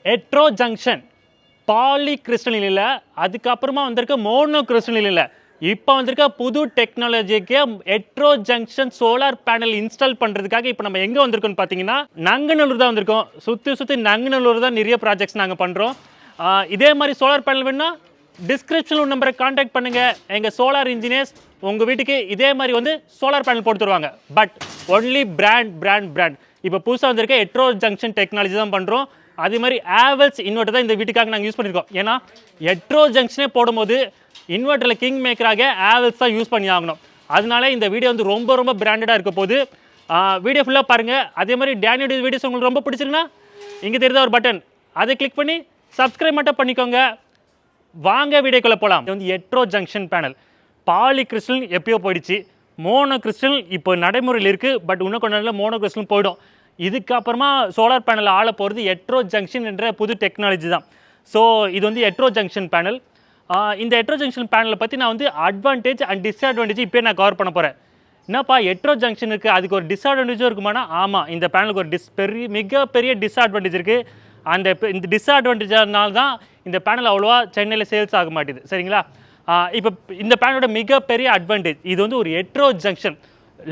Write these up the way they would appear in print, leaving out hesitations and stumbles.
ஹெட்ரோஜங்ஷன் polycrystalline இல்லை, அதுக்கப்புறமா வந்திருக்க மோனோ கிறிஸ்டலின் இல்லை, இப்போ வந்திருக்க புது டெக்னாலஜிக்கு ஹெட்ரோஜங்ஷன் சோலார் பேனல் இன்ஸ்டால் பண்ணுறதுக்காக இப்போ நம்ம எங்கே வந்திருக்கோம்னு பார்த்தீங்கன்னா நங்கநல்லூர் தான் வந்திருக்கோம். சுற்றி நங்கநல்லூர் தான் நிறைய ப்ராஜெக்ட்ஸ் நாங்கள் பண்ணுறோம். இதே மாதிரி சோலார் பேனல் வேணுன்னா டிஸ்கிரிப்ஷனில் நம்பரை கான்டாக்ட் பண்ணுங்கள். எங்கள் சோலார் இன்ஜினியர்ஸ் உங்கள் வீட்டுக்கு இதே மாதிரி வந்து சோலார் பேனல் போட்டு தருவாங்க. பட் ஒன்லி பிராண்ட் இப்போ புதுசாக வந்திருக்க ஹெட்ரோஜங்ஷன் டெக்னாலஜி தான் பண்ணுறோம். அதே மாதிரி ஹேவல்ஸ் இன்வெர்ட்டர் தான் இந்த வீட்டுக்காக நாங்கள் யூஸ் பண்ணியிருக்கோம். ஏன்னா ஹெட்ரோஜங்ஷனே போடும்போது இன்வெர்ட்டரில் கிங் மேக்கராக ஹேவல்ஸ் தான் யூஸ் பண்ணி ஆகணும். அதனால இந்த வீடியோ வந்து ரொம்ப பிராண்டடாக இருக்க போது வீடியோ ஃபுல்லாக பாருங்கள். அதே மாதிரி டேனியோட வீடியோஸ் உங்களுக்கு ரொம்ப பிடிச்சிருக்குன்னா இங்கே தெரியுதா ஒரு பட்டன், அதை கிளிக் பண்ணி சப்ஸ்கிரைப் மட்டும் பண்ணிக்கோங்க. வாங்க வீடியோக்குள்ளே போகலாம். இது வந்து ஹெட்ரோஜங்ஷன் பேனல். பாலி கிறிஸ்டல் எப்பயோ போயிடுச்சு, மோனோ கிறிஸ்டல் இப்போ நடைமுறையில் இருக்குது. பட் இன்னும் கொஞ்ச நாளில் மோனோ கிறிஸ்டல் போயிடும். இதுக்கப்புறமா சோலார் பேனல் ஆள போகிறது ஹெட்ரோஜங்ஷன் என்ற புது டெக்னாலஜி தான். ஸோ இது வந்து ஹெட்ரோஜங்ஷன் பேனல். இந்த ஹெட்ரோஜங்ஷன் பேனலை பற்றி நான் வந்து அட்வான்டேஜ் அண்ட் டிஸ்அட்வான்டேஜ் இப்போ நான் கவர் பண்ண போகிறேன். என்னப்பா ஹெட்ரோஜங்ஷன் இருக்குது, அதுக்கு ஒரு டிஸ்அட்வான்டேஜும் இருக்குமானா? ஆமாம், இந்த பேனலுக்கு ஒரு மிகப்பெரிய டிஸ்அட்வான்டேஜ் இருக்குது. இந்த டிஸ்அட்வான்டேஜானால தான் இந்த பேனல் அவ்வளோவா சென்னையில் சேல்ஸ் ஆக மாட்டேது. சரிங்களா? இப்போ இந்த பேனலோட மிகப்பெரிய அட்வான்டேஜ் இது வந்து ஒரு ஹெட்ரோஜங்ஷன்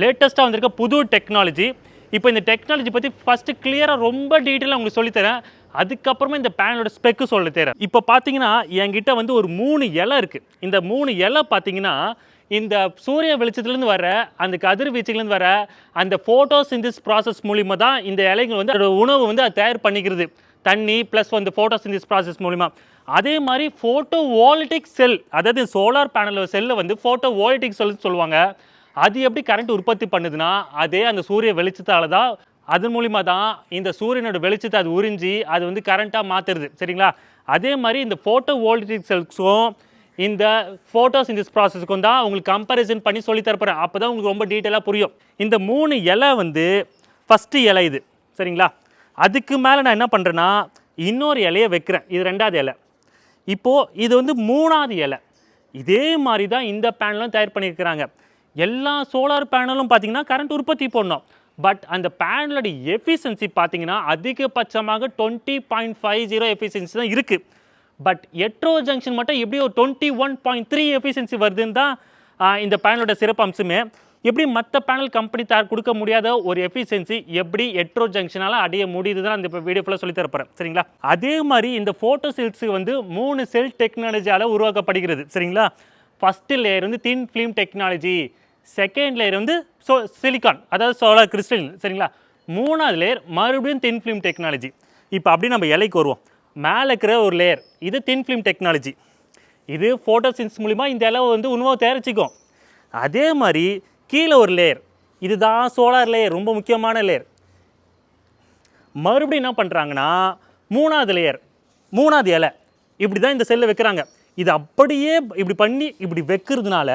லேட்டஸ்ட்டாக வந்திருக்க புது டெக்னாலஜி. இப்போ இந்த டெக்னாலஜி பற்றி ஃபஸ்ட்டு கிளியராக ரொம்ப டீட்டெயிலாக உங்களுக்கு சொல்லித்தரேன். அதுக்கப்புறமா இந்த பேனலோட ஸ்பெக்கு சொல்லித்தரேன். இப்போ பார்த்தீங்கன்னா என்கிட்ட வந்து ஒரு 3 இலை இருக்குது. இந்த 3 இலை பார்த்தீங்கன்னா இந்த சூரிய வெளிச்சத்துலேருந்து வர அந்த கதிர்வீச்சுலேருந்து வர அந்த ஃபோட்டோசிந்தசிஸ் ப்ராசஸ் மூலிமா தான் இந்த இலைகள் வந்து அதோட உணவு வந்து அது தயார் பண்ணிக்கிறது. தண்ணி ப்ளஸ் வந்து ஃபோட்டோசிந்தசிஸ் ப்ராசஸ் மூலிமா. அதே மாதிரி ஃபோட்டோவோல்டிக் செல், அதாவது சோலார் பேனல் செல்லை வந்து ஃபோட்டோவோல்டிக் செல் சொல்லுவாங்க. அது எப்படி கரண்ட் உற்பத்தி பண்ணுதுன்னா அதே அந்த சூரிய வெளிச்சத்தால் தான், அது மூலிமா தான் இந்த சூரியனோட வெளிச்சத்தை அது உறிஞ்சி அது வந்து கரண்ட்டாக மாற்றுறது. சரிங்களா? அதே மாதிரி இந்த ஃபோட்டோவோல்டிக் செல்ஸும் இந்த ஃபோட்டோசிந்தசிஸ் ப்ராசஸுக்கும் தான் உங்களுக்கு கம்பேரிசன் பண்ணி சொல்லி தரப்போகிறேன். அப்போ தான் உங்களுக்கு ரொம்ப டீட்டெயிலாக புரியும். இந்த 3 இலை வந்து ஃபஸ்ட்டு இலை இது. சரிங்களா? அதுக்கு மேலே நான் என்ன பண்ணுறேன்னா இன்னொரு இலையை வைக்கிறேன். இது 2வது இலை. இப்போது இது வந்து 3வது இலை. இதே மாதிரி தான் இந்த பேனலும் தயார் பண்ணியிருக்கிறாங்க. எல்லா சோலார் பேனலும் பார்த்தீங்கன்னா கரண்ட் உற்பத்தி பண்ணணும். பட் அந்த பேனலோட எஃபிஷியன்சி பார்த்தீங்கன்னா அதிகபட்சமாக 20.50 எஃபிஷியன்சி தான் இருக்குது. பட் ஹெட்ரோஜங்ஷன் மட்டும் எப்படி ஒரு 21.3 எஃபிஷியன்சி வருதுன்னு தான் இந்த பேனலோட சிறப்பு அம்சமே. எப்படி மற்ற பேனல் கம்பெனி கொடுக்க முடியாத ஒரு எஃபிஷியன்சி எப்படி ஹெட்ரோஜங்ஷனால் அடைய முடியுது தான் அந்த வீடியோ ஃபுல்லாக சொல்லி தரப்போகிறேன். சரிங்களா? அதே மாதிரி இந்த ஃபோட்டோ செல்ஸு வந்து 3 செல் டெக்னாலஜியால் உருவாக்கப்படுகிறது. சரிங்களா? ஃபஸ்ட்டு லேயர் வந்து thin film technology, second layer வந்து சிலிக்கான், அதாவது சோலார் கிறிஸ்டல். சரிங்களா? 3வது லேயர் மறுபடியும் தின் ஃபிலிம் டெக்னாலஜி. இப்போ அப்படி நம்ம இலைக்கு வருவோம். மேலே இருக்கிற ஒரு லேயர் இது தின் ஃபிலிம் டெக்னாலஜி. இது ஃபோட்டோசிந்தசிஸ் மூலிமா இந்த இலை வந்து உணவை தயாரிச்சிக்கும். அதே மாதிரி கீழே ஒரு லேயர், இதுதான் சோலார் லேயர், ரொம்ப முக்கியமான லேயர். மறுபடியும் என்ன பண்ணுறாங்கன்னா 3வது லேயர், 3வது இலை இப்படி தான் இந்த செல்லை வைக்கிறாங்க. இது அப்படியே இப்படி பண்ணி இப்படி வைக்கிறதுனால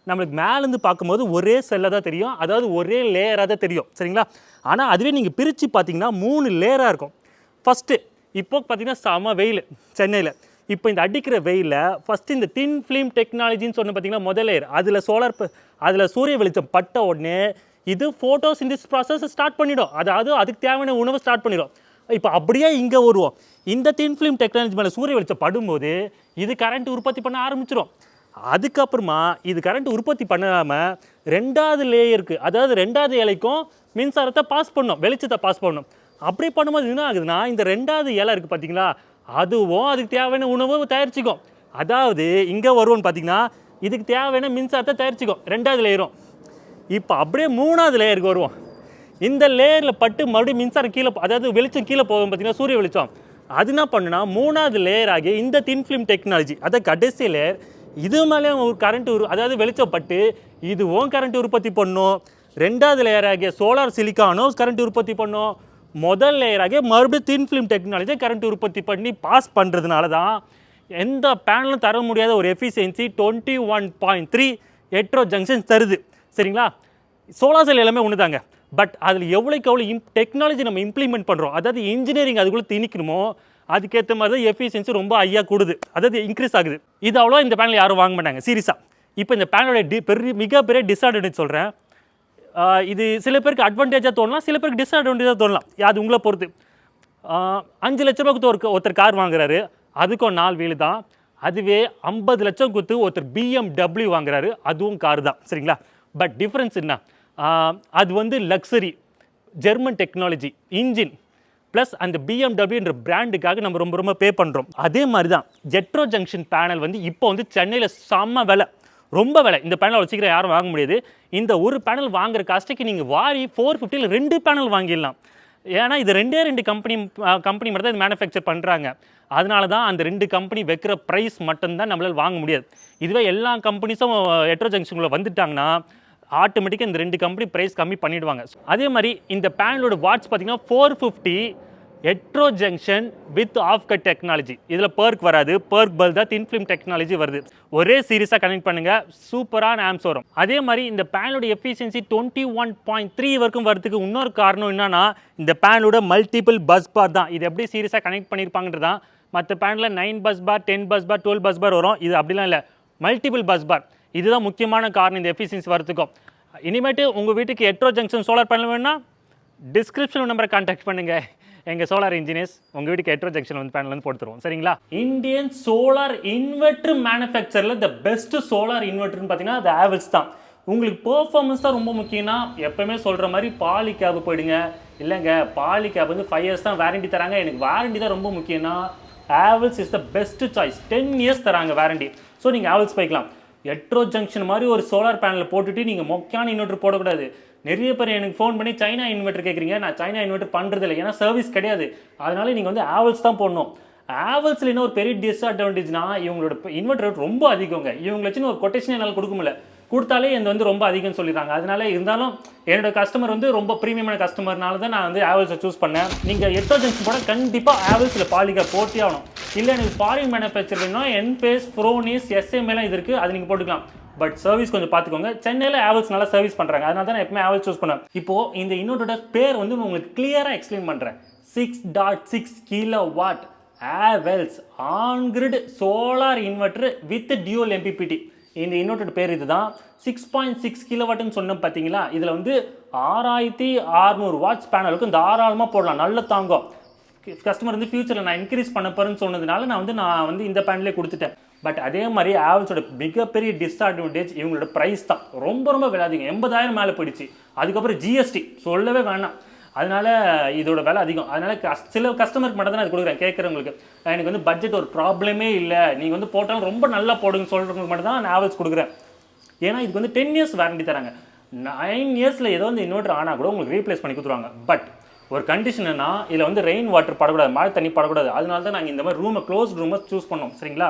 நம்மளுக்கு மேலேருந்து பார்க்கும்போது ஒரே செல்லை தான் தெரியும், அதாவது ஒரே லேயராக தான் தெரியும். சரிங்களா? ஆனால் அதுவே நீங்கள் பிரித்து பார்த்தீங்கன்னா 3 லேயராக இருக்கும். ஃபஸ்ட்டு இப்போ பார்த்தீங்கன்னா செம வெயில் சென்னையில். இப்போ இந்த அடிக்கிற வெயிலில் ஃபஸ்ட்டு இந்த தின் ஃபிலிம் டெக்னாலஜின்னு சொன்ன பார்த்தீங்கன்னா முதல் லேயர், அதில் சூரிய வெளிச்சம் பட்ட உடனே இது ஃபோட்டோசிந்தசிஸ் ப்ராசஸ் ஸ்டார்ட் பண்ணிடும். அதாவது அதுக்கு தேவையான உணவு ஸ்டார்ட் பண்ணிடும். இப்போ அப்படியே இங்கே வருவோம். இந்த தின் ஃபிலிம் டெக்னாலஜி மேலே சூரிய வெளிச்சம் படும்போது இது கரண்ட் உற்பத்தி பண்ண ஆரம்பிச்சிடும். அதுக்கப்புறமா இது கரண்ட் உற்பத்தி பண்ணாமல் 2வது லேயருக்கு, அதாவது 2வது இலைக்கும் மின்சாரத்தை பாஸ் பண்ணணும், வெளிச்சத்தை பாஸ் பண்ணணும். அப்படி பண்ணும்போது என்ன ஆகுதுன்னா இந்த 2வது இலை இருக்குது பார்த்தீங்களா, அதுவும் அதுக்கு தேவையான உணவு தயாரிச்சிக்கும். அதாவது இங்கே வருவோன்னு பார்த்தீங்கன்னா இதுக்கு தேவையான மின்சாரத்தை தயாரிச்சிக்கும் 2வது லேயரும். இப்போ அப்படியே 3வது லேயருக்கு வருவோம். இந்த லேயரில் பட்டு மறுபடியும் மின்சாரம் கீழே, அதாவது வெளிச்சம் கீழே போகும் பார்த்தீங்கன்னா சூரிய வெளிச்சம். அது என்ன பண்ணுன்னா 3வது லேயர் ஆகி இந்த தின் ஃபிலிம் டெக்னாலஜி, அதாவது கடைசி லேயர், இது மேலே ஒரு கரண்ட் அதாவது வெளிச்சப்பட்டு இதுவும் கரண்ட் உற்பத்தி பண்ணும். 2வது லேயர் ஆகிய சோலார் சிலிக்கானும் கரண்ட் உற்பத்தி பண்ணும். முதல் லேயர் ஆகிய மறுபடியும் தின் ஃபிலிம் டெக்னாலஜியை கரண்ட் உற்பத்தி பண்ணி பாஸ் பண்ணுறதுனால தான் எந்த பேனலும் தர முடியாத ஒரு எஃபிஷியன்சி 21.3 ஹெட்ரோஜங்ஷன் தருது. சரிங்களா? சோலார் செல் எல்லாமே ஒன்று தாங்க. பட் அதில் எவ்வளோக்கு எவ்வளோ டெக்னாலஜி நம்ம இம்ப்ளிமெண்ட் பண்ணுறோம், அதாவது இன்ஜினியரிங் அதுக்குள்ளே திணிக்கணுமோ அதுக்கேற்ற மாதிரி தான் எஃபிஷியன்சி ரொம்ப ஹையாக கூடுது, அதாவது இன்க்ரீஸ் ஆகுது. இது அவ்வளோ இந்த பேனல் யாரும் வாங்க மாட்டாங்க சீரியஸாக. இப்போ இந்த பேனலோட மிகப்பெரிய டிஸ்அட்வான்டேஜ் சொல்கிறேன். இது சில பேருக்கு அட்வான்டேஜாக தோணலாம், சில பேருக்கு டிஸ்அட்வான்டேஜாக தோணலாம், அது உங்களை பொறுத்து. 5 லட்ச ரூபாய்க்கு ஒருத்தர் கார் வாங்குறாரு, அதுக்கும் 4 வீலு தான். அதுவே 50 லட்சம் கொடுத்து ஒருத்தர் BMW வாங்குறாரு, அதுவும் கார் தான். சரிங்களா? பட் டிஃப்ரென்ஸ் என்ன? அது வந்து luxury, German technology, engine plus அந்த பிஎம்டபிள்யூன்ற பிராண்டுக்காக நம்ம ரொம்ப ரொம்ப பே பண்ணுறோம். அதே மாதிரி தான் ஹெட்ரோ ஜங்ஷன் பேனல் வந்து இப்போ வந்து சென்னையில் செம்ம விலை, ரொம்ப விலை. இந்த பேனல் வச்சுக்கிற யாரும் வாங்க முடியாது. இந்த ஒரு பேனல் வாங்குற காஸ்ட்டுக்கு நீங்கள் வாரி 450ல் 2 பேனல் வாங்கிடலாம். ஏன்னா இது ரெண்டு கம்பெனி மட்டும் தான் இது மேனுஃபேக்சர் பண்ணுறாங்க. அதனால தான் அந்த 2 கம்பெனி வைக்கிற ப்ரைஸ் மட்டும்தான் நம்மளால் வாங்க முடியாது. இதுவே எல்லா கம்பெனிஸும் ஹெட்ரோ ஜங்ஷனுக்குள்ளே வந்துட்டாங்கன்னா ஆட்டோமேட்டிக்காக இந்த 2 கம்பெனி ப்ரைஸ் கம்மி பண்ணிவிடுவாங்க. அதே மாதிரி இந்த பேனலோட வாட்ஸ் பார்த்தீங்கன்னா 450 hetero junction with half cut technology. இதில் பர்க் வராது, பர்க் பதில் தான் தின் ஃபிலிம் டெக்னாலஜி வருது. ஒரே சீரியஸாக கனெக்ட் பண்ணுங்கள், சூப்பரான ஆம்ஸ் வரும். அதே மாதிரி இந்த பேனலோட எஃபிஷியன்சி 21.3 வரைக்கும் வரதுக்கு இன்னொரு காரணம் என்னன்னா இந்த பேனலோட மல்டிபிள் பஸ் பார் தான். இது எப்படி சீரியஸாக கனெக்ட் பண்ணியிருப்பாங்கன்றது தான். மற்ற பேனலில் 9 bus bar, 10 bus bar, 12 bus bar வரும். இது அப்படிலாம் இல்லை, மல்டிபிள் பஸ் பார். இதுதான் முக்கியமான காரணம் இந்த எஃபிஷியன்சி வரதுக்கும். இனிமேட்டு உங்கள் வீட்டுக்கு ஹெட்ரோ ஜங்ஷன் சோலார் பேனல் வேணும்னா டிஸ்கிரிப்ஷன் நம்பரை கான்டாக்ட் பண்ணுங்கள். எங்கள் சோலார் இன்ஜினியர்ஸ் உங்கள் வீட்டுக்கு ஹெட்ரோ ஜங்ஷன் வந்து பேனல் வந்து போட்டுருவோம். சரிங்களா? இந்தியன் சோலார் இன்வெர்டர் மேனுஃபேக்சரில் த பெஸ்ட் சோலார் இன்வெர்டர்னு பார்த்தீங்கன்னா அது ஹேவல்ஸ் தான். உங்களுக்கு பெர்ஃபார்மன்ஸ் தான் ரொம்ப முக்கியம்னா எப்போவுமே சொல்கிற மாதிரி பாலி கேப் போயிடுங்க. இல்லைங்க பாலி கேப் வந்து 5 இயர்ஸ் தான் வாரண்டி தராங்க, எனக்கு வாரண்டி தான் ரொம்ப முக்கியம்னா Havells is the best choice. 10 years தராங்க வாரண்டி. ஸோ நீங்கள் ஹேவல்ஸ் போய்க்கலாம். ஹெட்ரோ ஜங்ஷன் மாதிரி ஒரு சோலார் பேனல் போட்டுட்டு நீங்கள் மொக்கையான இன்வெர்டர் போடக்கூடாது. நிறைய பேர் எனக்கு ஃபோன் பண்ணி சைனா இன்வெர்டர் கேட்குறீங்க. நான் சைனா இன்வெர்டர் பண்ணுறது இல்லை, ஏன்னா சர்வீஸ் கிடையாது. அதனால நீங்கள் வந்து ஹேவல்ஸ் தான் போடணும். ஹேவல்ஸில் என்ன ஒரு பெரிய டிஸ்அட்வான்டேஜ்னா இவங்களோட இன்வெர்டர் ரொம்ப அதிகங்க. இவங்களை வச்சுன்னு ஒரு கொட்டேஷன் என்னால் கொடுக்க முடியல, கொடுத்தாலே இது வந்து ரொம்ப அதிகம்னு சொல்லிடுறாங்க. அதனால இருந்தாலும் என்னோட கஸ்டமர் வந்து ரொம்ப ப்ரீமியமான கஸ்டமர்னால தான் நான் வந்து ஹேவல்ஸை சூஸ் பண்ணேன். நீங்கள் ஹெட்ரோ ஜங்ஷன் போட கண்டிப்பாக ஹேவல்ஸில் பாலிகா போட்டே ஆகணும். இல்லை எனக்கு ஃபாரின் மேனுஃபேக்சர் வேணும்னா என்பேஸ், ஃப்ரோனிஸ், எஸ்எம்ஏலாம் இது இருக்குது, அது நீங்கள் போட்டுக்கலாம். பட் சர்வீஸ் கொஞ்சம் பார்த்துக்கோங்க. சென்னையில் ஹேவல்ஸ் நல்லா சர்வீஸ் பண்ணுறாங்க, அதனால தான் நான் எப்பவுமே ஹேவல்ஸ் சூஸ் பண்ணேன். இப்போது இந்த இன்வெர்ட்டரோட பேர் வந்து உங்களுக்கு கிளியராக எக்ஸ்பிளைன் பண்ணுறேன். 6.6 kilowatt Havells on grid solar inverter with dual MPPT. இந்த இன்வெர்ட்டர் பேர் இதுதான். 6.6 கிலோவாட்னு சொன்னோம் பார்த்தீங்களா? இதில் வந்து 6600 வாட்ஸ் பேனலுக்கு தாராளமாக போடலாம், நல்ல தாங்கும். கஸ்டமர் வந்து ஃபியூச்சரில் நான் இன்க்ரீஸ் பண்ண போகிறேன்னு சொன்னதுனால நான் வந்து இந்த பேனலே கொடுத்துட்டேன். பட் அதே மாதிரி ஹேவல்ஸோட மிகப்பெரிய டிஸ்அட்வான்டேஜ் இவங்களோட ப்ரைஸ் தான். ரொம்ப ரொம்ப விலை அதிகம், 80,000 மேலே போயிடுச்சு. அதுக்கப்புறம் ஜிஎஸ்டி சொல்லவே வேணாம். அதனால் இதோட விலை அதிகம். அதனால் சில கஸ்டமருக்கு மட்டும் தான் அது கொடுக்குறேன். கேட்குறவங்களுக்கு எனக்கு வந்து பட்ஜெட் ஒரு ப்ராப்ளமே இல்லை, நீங்கள் வந்து போட்டாலும் ரொம்ப நல்லா போடுங்க சொல்கிறவங்களுக்கு மட்டும் தான் நான் ஹேவல்ஸ் கொடுக்குறேன். ஏன்னா இதுக்கு வந்து 10 இயர்ஸ் வாரண்டி தராங்க. 9 இயர்ஸில் ஏதோ வந்து இன்வெர்ட்டர் ஆனால் கூட உங்களுக்கு ரீப்ளேஸ் பண்ணி கொடுத்துருவாங்க. பட் ஒரு கண்டிஷன் என்ன, இதில் வந்து ரெயின் வாட்டர் படக்கூடாது, மழை தண்ணி படக்கூடாது. அதனால தான் நாங்கள் இந்த மாதிரி க்ளோஸ்ட் ரூமை சூஸ் பண்ணோம். சரிங்களா?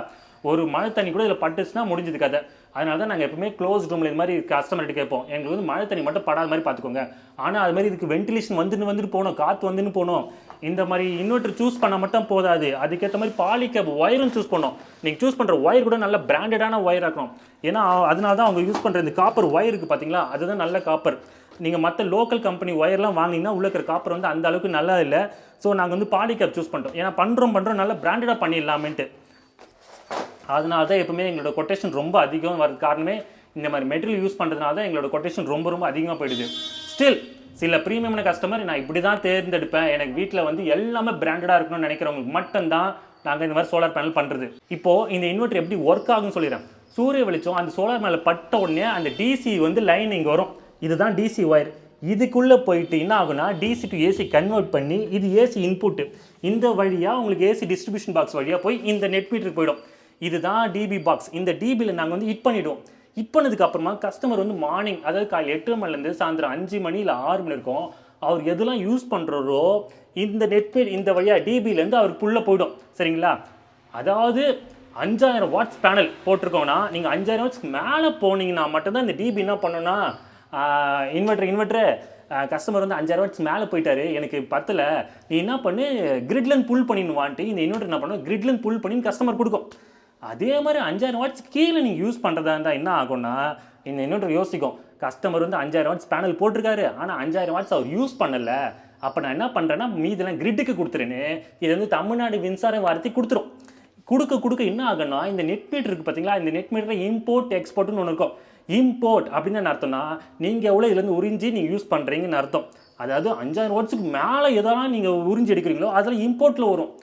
ஒரு மழை தண்ணி கூட இதில் பட்டுச்சுன்னா முடிஞ்சது கதை. அதனால தான் நாங்கள் எப்பவுமே க்ளோஸ் ரூமில் இது மாதிரி கஸ்டமர்கிட்ட கேட்போம், எங்களுக்கு வந்து மழை தண்ணி மட்டும் படாத மாதிரி பார்த்துக்கோங்க. ஆனால் அது மாதிரி இதுக்கு வென்டிலேஷன் வந்துட்டு போகணும், காற்று வந்துன்னு போகணும். இந்த மாதிரி இன்வெர்ட்டர் சூஸ் பண்ணால் மட்டும் போதாது, அதுக்கேற்ற மாதிரி பாலிகேப் ஒயரும் சூஸ் பண்ணோம். நீங்கள் சூஸ் பண்ணுற ஒயர் கூட நல்ல பிராண்டடான ஒயர் ஆக்கணும். ஏன்னா அதனால தான் அவங்க யூஸ் பண்ணுற இந்த காப்பர் ஒயர் இருக்குது பார்த்தீங்களா, அதுதான் நல்ல காப்பர். நீங்கள் மற்ற லோக்கல் கம்பெனி ஒயர்லாம் வாங்கினீங்கன்னா உள்ள இருக்கிற காப்பர் வந்து அந்த அளவுக்கு நல்லா இல்லை. ஸோ நாங்கள் வந்து பாலிகேப் சூஸ் பண்ணுறோம். ஏன்னா பண்ணுறோம் நல்ல பிராண்டடாக பண்ணிடலாமேன்ட்டு. அதனால தான் எப்பவுமே எங்களோட கொட்டேஷன் ரொம்ப அதிகம் வரது காரணமே இந்த மாதிரி மெட்டீரியல் யூஸ் பண்ணுறதுனால தான் எங்களோட கொட்டேஷன் ரொம்ப ரொம்ப அதிகமாக போயிடுது. ஸ்டில் சில ப்ரீமியமான கஸ்டமர் நான் இப்படி தான் தேர்ந்தெடுப்பேன், எனக்கு வீட்டில் வந்து எல்லாமே பிராண்டடாக இருக்கணும்னு நினைக்கிறவங்களுக்கு மட்டும்தான் நாங்கள் இந்த மாதிரி சோலார் பேனல் பண்ணுறது. இப்போது இந்த இன்வெர்ட்டர் எப்படி ஒர்க் ஆகும்னு சொல்லிடுறேன். சூரிய வெளிச்சம் அந்த சோலார் மேலே பட்ட உடனே அந்த டிசி வந்து லைன் இங்கே வரும். இதுதான் டிசி ஒயர். இதுக்குள்ளே போயிட்டு என்ன ஆகுனா டிசி டு ஏசி கன்வெர்ட் பண்ணி இது ஏசி இன்புட்டு. இந்த வழியாக உங்களுக்கு ஏசி டிஸ்ட்ரிபியூஷன் பாக்ஸ் வழியாக போய் இந்த நெட் மீட்டருக்கு போயிடும். இதுதான் டிபி பாக்ஸ். இந்த டிபியில் நாங்கள் வந்து ஹிட் பண்ணிவிடுவோம். ஹிட் பண்ணதுக்கப்புறமா கஸ்டமர் வந்து மார்னிங், அதாவது காலையில் 8 மணிலேருந்து சாயந்தரம் 5 மணி இல்லை 6 மணி இருக்கும், அவர் எதெல்லாம் யூஸ் பண்ணுறாரோ இந்த நெட் இந்த வழியாக டிபியிலேருந்து அவருக்கு புள்ள போயிடும். சரிங்களா? அதாவது 5000 வாட்ஸ் பேனல் போட்டிருக்கோன்னா நீங்கள் 5000 வாட்ஸ்க்கு மேலே போனீங்கன்னா மட்டும்தான் இந்த டிபி என்ன பண்ணோன்னா இன்வெர்ட்ரு கஸ்டமர் வந்து 5000 வாட்ஸ் மேலே போயிட்டாரு, எனக்கு பத்தல, நீ என்ன பண்ணு கிரிட்லன்னு புல் பண்ணின்னு வான்ட்டு இந்த இன்வெர்ட்டர் என்ன பண்ணுவோம் கிரிட்லன்னு புல் பண்ணி கஸ்டமர் கொடுக்கும். அதே மாதிரி 5000 வாட்ஸ் கீழே நீங்கள் யூஸ் பண்ணுறதா இருந்தால் என்ன ஆகும்னா இந்த இன்வெர்ட்டர் யோசிக்கும், கஸ்டமர் வந்து 5000 வாட்ஸ் பேனல் போட்டிருக்காரு ஆனால் 5000 வாட்ஸ் அவர் யூஸ் பண்ணலை, அப்போ நான் என்ன பண்ணுறேன்னா மீதெல்லாம் கிரிட்டுக்கு கொடுத்துருன்னு இது வந்து தமிழ்நாடு மின்சார வாரத்தை கொடுத்துரும். கொடுக்க என்ன ஆகுன்னா இந்த நெட் மீட்டர் இருக்குது பார்த்தீங்களா, இந்த நெட் மீட்டரில் இம்போர்ட் எக்ஸ்போர்ட்னு ஒன்று இருக்கும். இம்போர்ட் அப்படின்னு என்ன அர்த்தம்னா நீங்கள் எவ்வளோ இதுலேருந்து உறிஞ்சி நீங்கள் யூஸ் பண்ணுறீங்கன்னு அர்த்தம். அதாவது 5000 வாட்ஸுக்கு மேலே எதெல்லாம் நீங்கள் உறிஞ்சி எடுக்கிறீங்களோ அதில் இம்போர்ட்டில் வரும்.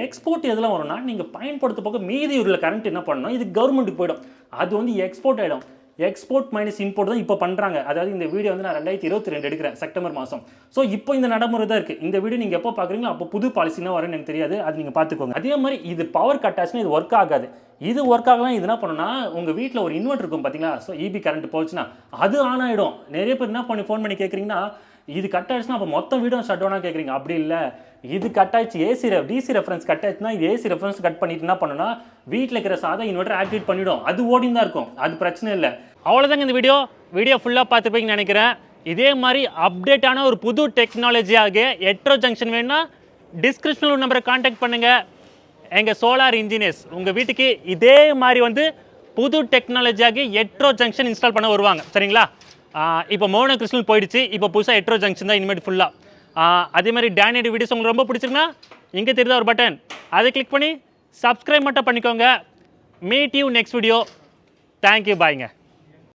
எக்ஸ்போர்ட் எதெல்லாம் வரும்னா நீங்கள் பயன்படுத்த போக மீதி உள்ள கரண்ட் என்ன பண்ணணும், இது கவர்மெண்ட்டுக்கு போயிடும். அது வந்து எக்ஸ்போர்ட் ஆகிடும். எக்ஸ்போர்ட் மைனஸ் இம்போர்ட் தான் இப்போ பண்ணுறாங்க. அதாவது இந்த வீடியோ வந்து நான் 2022 எடுக்கிறேன் செப்டம்பர் மாதம். ஸோ இப்போ இந்த நடைமுறை தான் இருக்குது. இந்த வீடியோ நீங்கள் எப்போ பார்க்குறீங்களோ அப்போ புது பாலிசினா வரும்னு எனக்கு தெரியாது, அது நீங்கள் பார்த்துக்கோங்க. அதே மாதிரி இது பவர் கட் ஆச்சுன்னா இது ஒர்க் ஆகாது. இது ஒர்க் ஆகலாம். இது என்ன பண்ணுன்னா, உங்கள் வீட்டில் ஒரு இன்வெர்ட்டர் இருக்கும் பார்த்தீங்களா, ஸோ இபி கரண்ட் போச்சுன்னா அது ஆன் ஆகிடும். நிறைய பேர் என்ன ஃபோன் பண்ணி கேட்குறீங்கன்னா, இது கட் ஆயிடுச்சுன்னா அப்போ மொத்தம் வீடும் ஷட் டவுனாக கேட்குறீங்க. அப்படி இல்லை, இது கட் ஆயிடுச்சு டிசி ரெஃபரன்ஸ் கட் ஆயிடுச்சுன்னா இது ஏசி ரெஃபரன்ஸ் கட் பண்ணிட்டு என்ன பண்ணுன்னா, வீட்டில் இருக்கிற சாதா இன்வெர்ட்டர் ஆக்டிவேட் பண்ணிவிடும். அது ஓடின்னு தான் இருக்கும், அது பிரச்சனை இல்லை. அவ்வளோதாங்க இந்த வீடியோ ஃபுல்லாக பார்த்துப்பீங்கன்னு நினைக்கிறேன். இதே மாதிரி அப்டேட்டான ஒரு புது டெக்னாலஜியாக ஹெட்ரோ ஜங்ஷன் வேணும்னா டிஸ்கிரிப்ஷனில் ஒரு நம்பரை காண்டாக்ட் பண்ணுங்கள். எங்கள் சோலார் இன்ஜினியர்ஸ் உங்கள் வீட்டுக்கு இதே மாதிரி வந்து புது டெக்னாலஜியாக ஹெட்ரோ ஜங்ஷன் இன்ஸ்டால் பண்ண வருவாங்க. சரிங்களா? இப்போ மோனோ கிறிஸ்டல் போயிடுச்சு, இப்போ புதுசாக ஹெட்ரோ ஜங்ஷன் தான் இனிமேல் ஃபுல்லாக. அதே மாதிரி டேனியோட வீடியோஸ் உங்களுக்கு ரொம்ப பிடிச்சிருக்குன்னா இங்கே தெரியுதா ஒரு பட்டன், அதை கிளிக் பண்ணி சப்ஸ்கிரைப் மட்டும் பண்ணிக்கோங்க. Meet you next video. Thank you, பாய்ங்க.